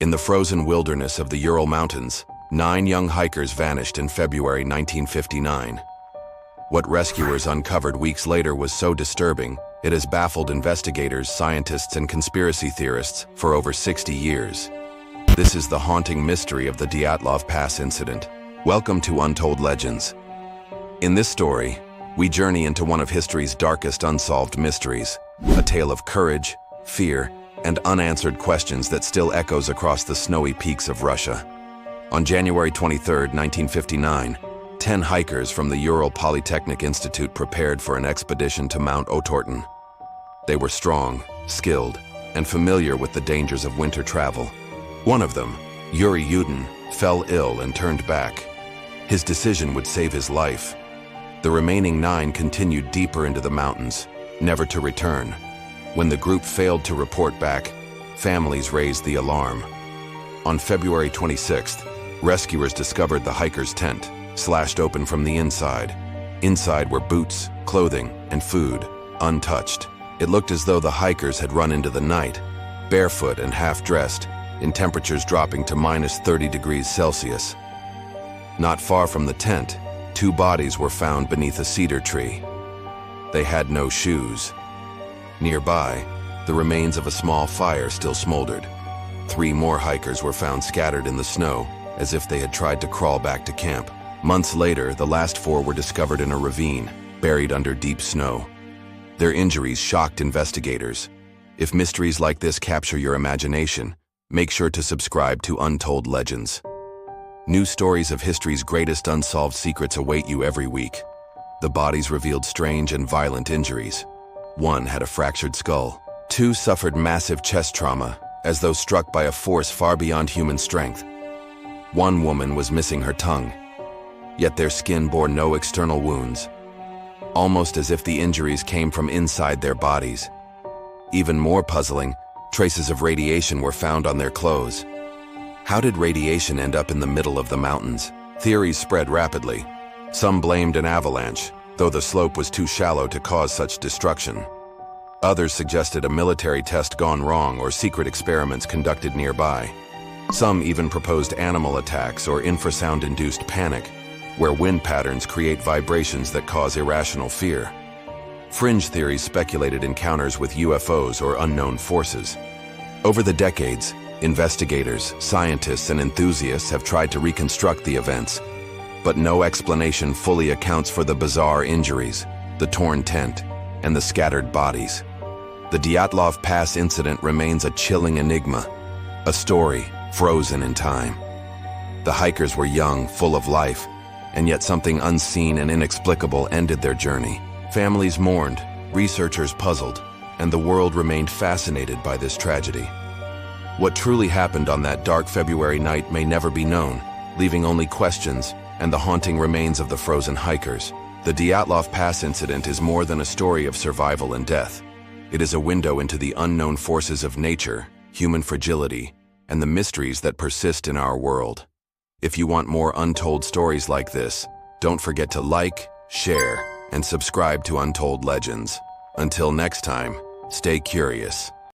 In the frozen wilderness of the Ural Mountains, 9 young hikers vanished in February 1959. What rescuers uncovered weeks later was so disturbing, it has baffled investigators, scientists, and conspiracy theorists for over 60 years. This is the haunting mystery of the Dyatlov Pass Incident. Welcome to Untold Legends. In this story, we journey into one of history's darkest unsolved mysteries, a tale of courage, fear, and unanswered questions that still echoes across the snowy peaks of Russia. On January 23, 1959, 10 hikers from the Ural Polytechnic Institute prepared for an expedition to Mount Otorten. They were strong, skilled, and familiar with the dangers of winter travel. One of them, Yuri Yudin, fell ill and turned back. His decision would save his life. The remaining 9 continued deeper into the mountains, never to return. When the group failed to report back, families raised the alarm. On February 26th, rescuers discovered the hikers' tent, slashed open from the inside. Inside were boots, clothing, and food, untouched. It looked as though the hikers had run into the night, barefoot and half-dressed, in temperatures dropping to -30 degrees Celsius. Not far from the tent, 2 bodies were found beneath a cedar tree. They had no shoes. Nearby, the remains of a small fire still smoldered. 3 more hikers were found scattered in the snow, as if they had tried to crawl back to camp. Months later, the last 4 were discovered in a ravine, buried under deep snow. Their injuries shocked investigators. If mysteries like this capture your imagination, make sure to subscribe to Untold Legends. New stories of history's greatest unsolved secrets await you every week. The bodies revealed strange and violent injuries. 1 had a fractured skull. 2 suffered massive chest trauma, as though struck by a force far beyond human strength. 1 woman was missing her tongue, yet their skin bore no external wounds, almost as if the injuries came from inside their bodies. Even more puzzling, traces of radiation were found on their clothes. How did radiation end up in the middle of the mountains? Theories spread rapidly. Some blamed an avalanche, though the slope was too shallow to cause such destruction. Others suggested a military test gone wrong or secret experiments conducted nearby. Some even proposed animal attacks or infrasound-induced panic, where wind patterns create vibrations that cause irrational fear. Fringe theories speculated encounters with UFOs or unknown forces. Over the decades, investigators, scientists, and enthusiasts have tried to reconstruct the events, but no explanation fully accounts for the bizarre injuries, the torn tent, and the scattered bodies. The Dyatlov Pass Incident remains a chilling enigma, a story frozen in time. The hikers were young, full of life, and yet something unseen and inexplicable ended their journey. Families mourned, researchers puzzled, and the world remained fascinated by this tragedy. What truly happened on that dark February night may never be known, leaving only questions and the haunting remains of the frozen hikers. The Dyatlov Pass Incident is more than a story of survival and death. It is a window into the unknown forces of nature, human fragility, and the mysteries that persist in our world. If you want more untold stories like this, don't forget to like, share, and subscribe to Untold Legends. Until next time, stay curious.